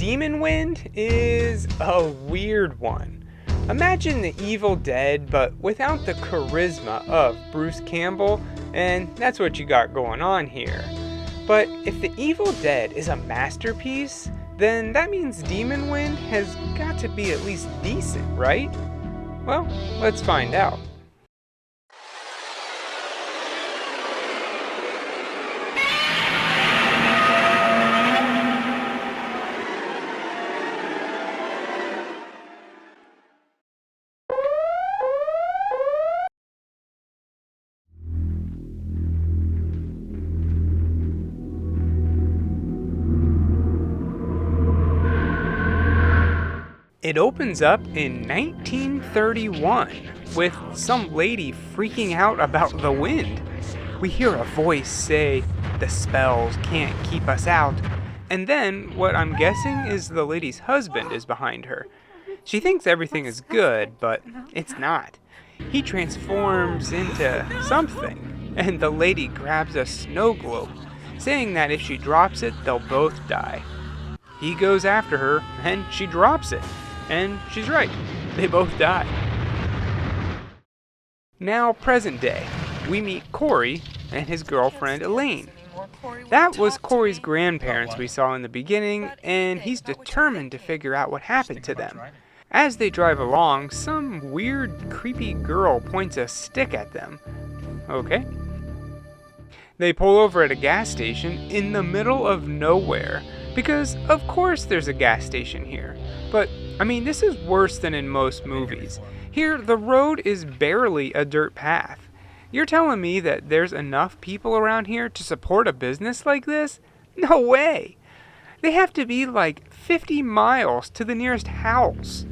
demon wind is a weird one. Imagine the Evil Dead, but without the charisma of Bruce Campbell, and that's what you got going on here. But if the Evil Dead is a masterpiece, then that means Demon Wind has got to be at least decent, right? Well, let's find out. It opens up in 1931 with some lady freaking out about the wind. We hear a voice say, "The spells can't keep us out." And then what I'm guessing is the lady's husband is behind her. She thinks everything is good, but it's not. He transforms into something, and the lady grabs a snow globe, saying that if she drops it, they'll both die. He goes after her, and she drops it. And she's right, they both die. Now, present day, we meet Corey and his girlfriend Elaine. That was Corey's grandparents we saw in the beginning, and he's determined to figure out what happened to them. As they drive along, some weird, creepy girl points a stick at them. Okay. They pull over at a gas station in the middle of nowhere, because of course there's a gas station here. But I mean, this is worse than in most movies. Here, the road is barely a dirt path. You're telling me that there's enough people around here to support a business like this? No way! They have to be like 50 miles to the nearest house.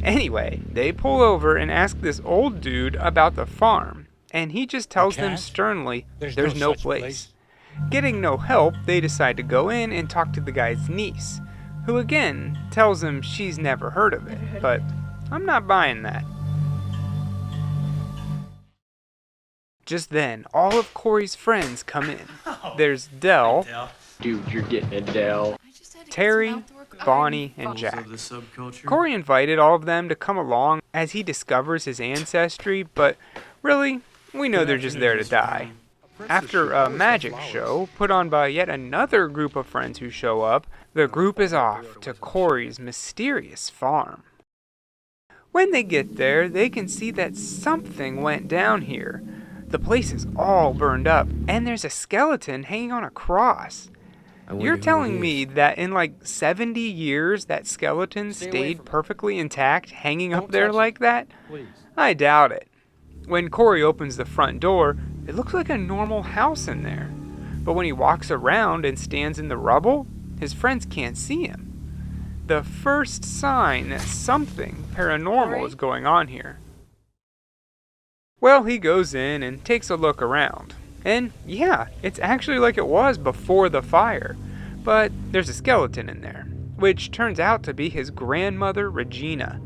Anyway, they pull over and ask this old dude about the farm, and he just tells them sternly, there's no place. Getting no help, they decide to go in and talk to the guy's niece, who again tells him she's never heard of it, but I'm not buying that. Just then, all of Corey's friends come in. There's Dell, Dude, you're getting it, Dell. Terry, Bonnie, and Jack. Corey invited all of them to come along as he discovers his ancestry, but really, we know they're just there to die. After a magic show put on by yet another group of friends who show up, the group is off to Corey's mysterious farm. When they get there, they can see that something went down here. The place is all burned up, and there's a skeleton hanging on a cross. You're telling me that in like 70 years that skeleton stayed perfectly intact, hanging up there like that? I doubt it. When Corey opens the front door, it looks like a normal house in there. But when he walks around and stands in the rubble, his friends can't see him. The first sign that something paranormal is going on here. Well, he goes in and takes a look around. And yeah, it's actually like it was before the fire. But there's a skeleton in there, which turns out to be his grandmother, Regina.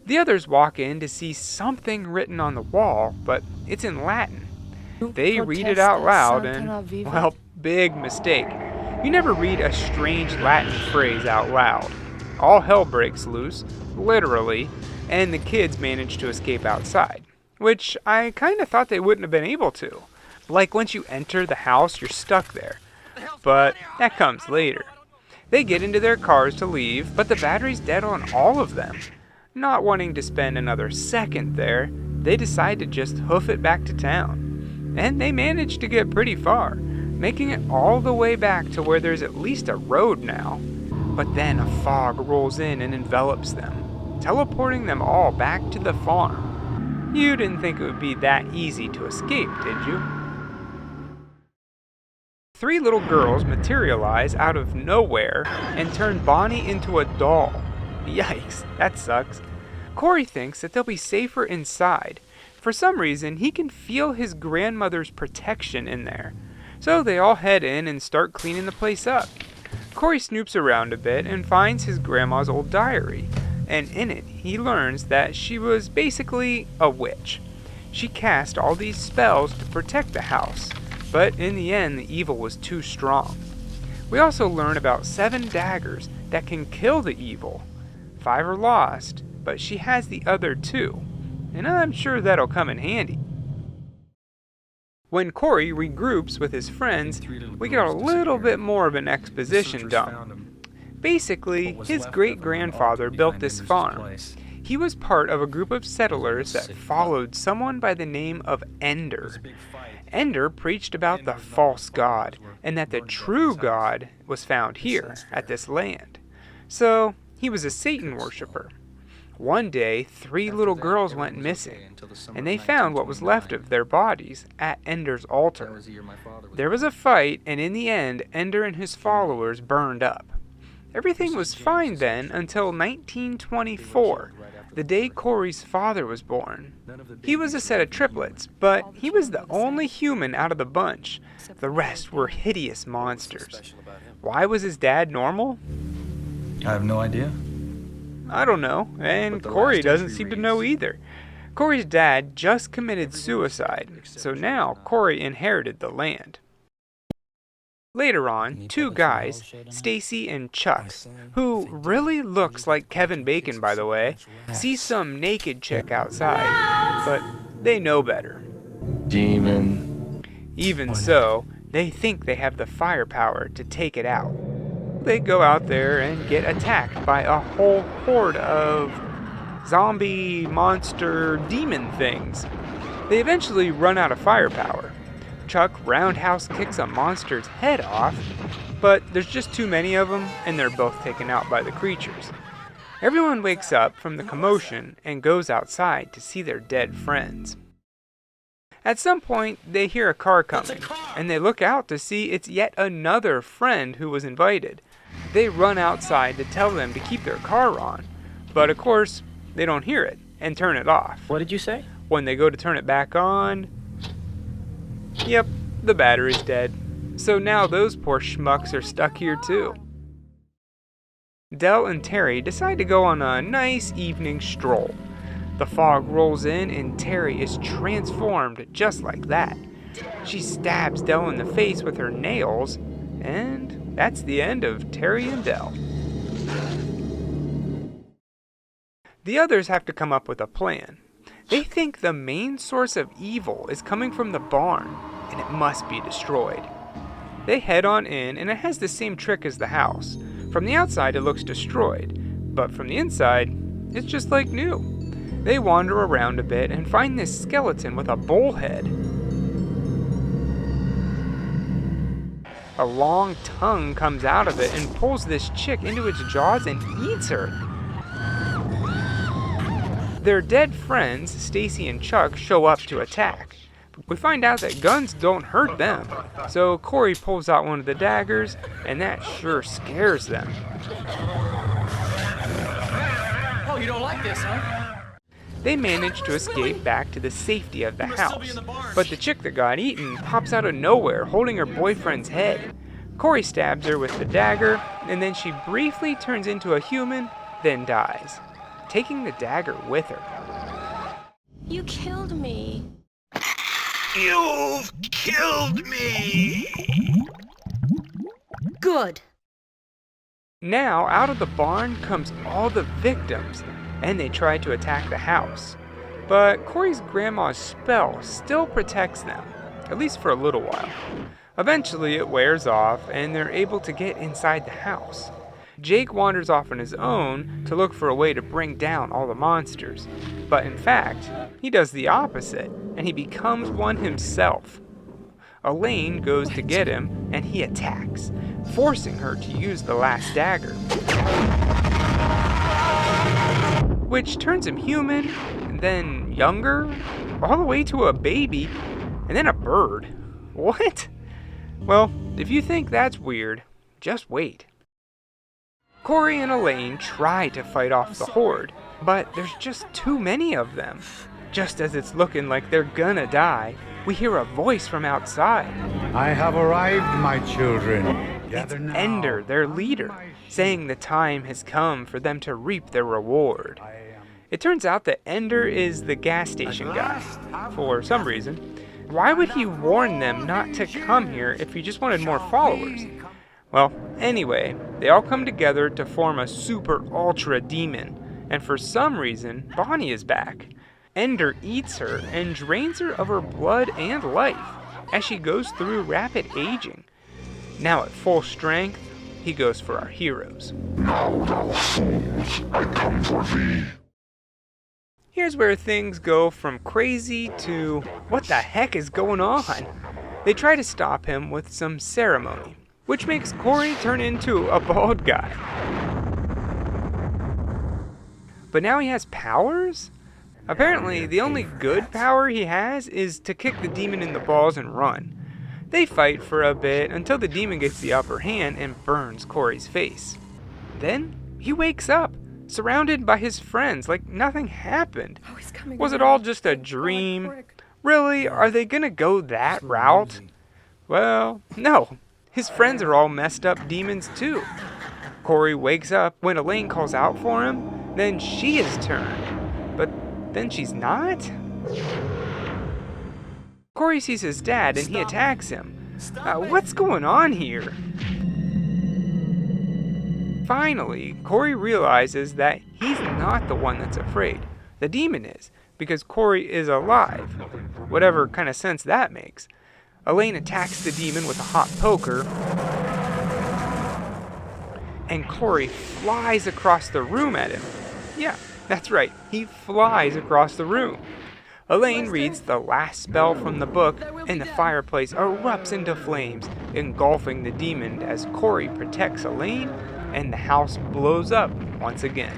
The others walk in to see something written on the wall, but it's in Latin. They read it out loud and, well, big mistake. You never read a strange Latin phrase out loud. All hell breaks loose, literally, and the kids manage to escape outside, which I kind of thought they wouldn't have been able to. Like once you enter the house, you're stuck there. But that comes later. They get into their cars to leave, but the battery's dead on all of them. Not wanting to spend another second there, they decide to just hoof it back to town. And they manage to get pretty far, making it all the way back to where there's at least a road now. But then a fog rolls in and envelops them, teleporting them all back to the farm. You didn't think it would be that easy to escape, did you? 3 little girls materialize out of nowhere and turn Bonnie into a doll. Yikes, that sucks. Corey thinks that they'll be safer inside. For some reason, he can feel his grandmother's protection in there. So they all head in and start cleaning the place up. Corey snoops around a bit and finds his grandma's old diary. And in it, he learns that she was basically a witch. She cast all these spells to protect the house. But in the end, the evil was too strong. We also learn about 7 daggers that can kill the evil. 5 are lost, but she has the other 2, and I'm sure that'll come in handy. When Corey regroups with his friends, we get a little bit more of an exposition dump. Basically, his great-grandfather built this farm. He was part of a group of settlers that followed someone by the name of Ender. Ender preached about the false god, and that the true God was found here, at this land. So, he was a Satan worshiper. One day, 3 little girls went missing, and they found what was left of their bodies at Ender's altar. There was a fight, and in the end, Ender and his followers burned up. Everything was fine then until 1924, the day Corey's father was born. He was a set of triplets, but he was the only human out of the bunch. The rest were hideous monsters. Why was his dad normal? I have no idea. I don't know, and Corey doesn't seem to know either. Corey's dad just committed suicide, so now Corey inherited the land. Later on, 2 guys, Stacy and Chuck, who really looks like Kevin Bacon by the way, see some naked chick outside, but they know better. Demon. Even so, they think they have the firepower to take it out. They go out there and get attacked by a whole horde of zombie, monster, demon things. They eventually run out of firepower. Chuck roundhouse kicks a monster's head off, but there's just too many of them, and they're both taken out by the creatures. Everyone wakes up from the commotion and goes outside to see their dead friends. At some point, they hear a car coming, and they look out to see it's yet another friend who was invited. They run outside to tell them to keep their car on, but of course, they don't hear it and turn it off. What did you say? When they go to turn it back on, yep, the battery's dead. So now those poor schmucks are stuck here too. Del and Terry decide to go on a nice evening stroll. The fog rolls in and Terry is transformed just like that. She stabs Del in the face with her nails, and that's the end of Terry and Del. The others have to come up with a plan. They think the main source of evil is coming from the barn, and it must be destroyed. They head on in, and it has the same trick as the house. From the outside, it looks destroyed, but from the inside, it's just like new. They wander around a bit and find this skeleton with a bull head. A long tongue comes out of it and pulls this chick into its jaws and eats her. Their dead friends, Stacy and Chuck, show up to attack. We find out that guns don't hurt them, so Corey pulls out one of the daggers, and that sure scares them. Oh, you don't like this, huh? They manage to escape back to the safety of the house, but the chick that got eaten pops out of nowhere holding her boyfriend's head. Corey stabs her with the dagger, and then she briefly turns into a human, then dies, taking the dagger with her. You killed me. You've killed me! Good. Now, out of the barn comes all the victims, and they try to attack the house. But Corey's grandma's spell still protects them, at least for a little while. Eventually it wears off, and they're able to get inside the house. Jake wanders off on his own to look for a way to bring down all the monsters. But in fact, he does the opposite, and he becomes one himself. Elaine goes to get him, and he attacks, forcing her to use the last dagger, which turns him human, and then younger, all the way to a baby, and then a bird. What? Well, if you think that's weird, just wait. Corey and Elaine try to fight off the horde, but there's just too many of them. Just as it's looking like they're gonna die, we hear a voice from outside. I have arrived, my children. It's Ender, their leader, saying the time has come for them to reap their reward. It turns out that Ender is the gas station guy, for some reason. Why would he warn them not to come here if he just wanted more followers? Well, anyway, they all come together to form a super ultra demon, and for some reason, Bonnie is back. Ender eats her and drains her of her blood and life as she goes through rapid aging. Now at full strength, he goes for our heroes. Now thou fools, I come for thee. Here's where things go from crazy to what the heck is going on? They try to stop him with some ceremony, which makes Corey turn into a bald guy. But now he has powers? Apparently, the only good power he has is to kick the demon in the balls and run. They fight for a bit until the demon gets the upper hand and burns Corey's face. Then he wakes up, surrounded by his friends like nothing happened. Was it all just a dream? Really? Are they gonna go that route? Well, no. His friends are all messed up demons too. Corey wakes up when Elaine calls out for him, then she is turned. But then she's not? Corey sees his dad and he attacks him. What's going on here? Finally, Corey realizes that he's not the one that's afraid. The demon is, because Corey is alive. Whatever kind of sense that makes. Elaine attacks the demon with a hot poker, and Corey flies across the room at him. Yeah, that's right, he flies across the room. Elaine reads the last spell from the book, and the fireplace erupts into flames, engulfing the demon as Corey protects Elaine, and the house blows up once again.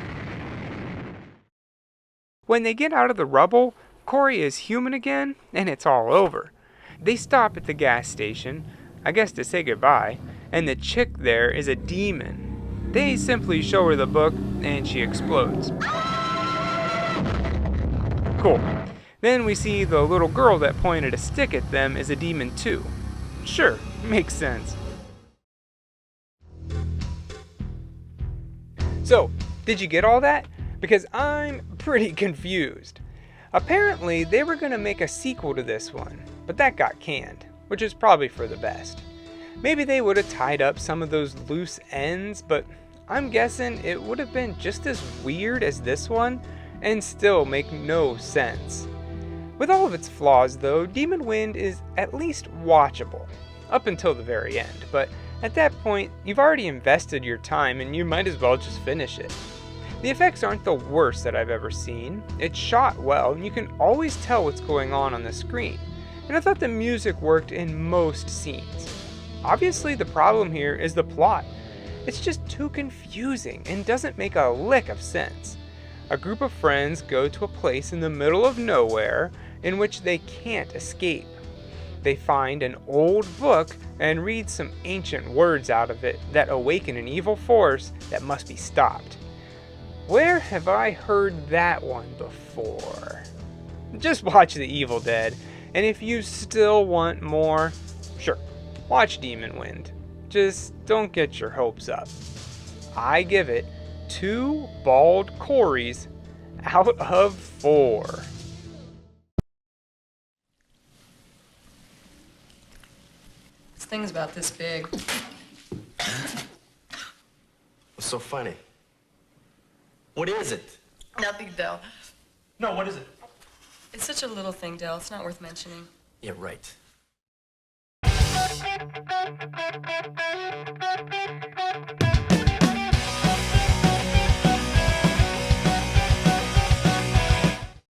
When they get out of the rubble, Corey is human again, and it's all over. They stop at the gas station, I guess to say goodbye, and the chick there is a demon. They simply show her the book, and she explodes. Cool. Then we see the little girl that pointed a stick at them is a demon too. Sure, makes sense. So, did you get all that? Because I'm pretty confused. Apparently, they were going to make a sequel to this one, but that got canned, which is probably for the best. Maybe they would have tied up some of those loose ends, but I'm guessing it would have been just as weird as this one and still make no sense. With all of its flaws though, Demon Wind is at least watchable, up until the very end, but at that point, you've already invested your time and you might as well just finish it. The effects aren't the worst that I've ever seen. It's shot well and you can always tell what's going on the screen. And I thought the music worked in most scenes. Obviously the problem here is the plot. It's just too confusing and doesn't make a lick of sense. A group of friends go to a place in the middle of nowhere in which they can't escape. They find an old book and read some ancient words out of it that awaken an evil force that must be stopped. Where have I heard that one before? Just watch The Evil Dead, and if you still want more, sure, watch Demon Wind. Just don't get your hopes up. I give it 2 bald Coreys out of 4. This thing's about this big. What's so funny? What is it? Nothing, Del. No, what is it? It's such a little thing, Del. It's not worth mentioning. Yeah, right.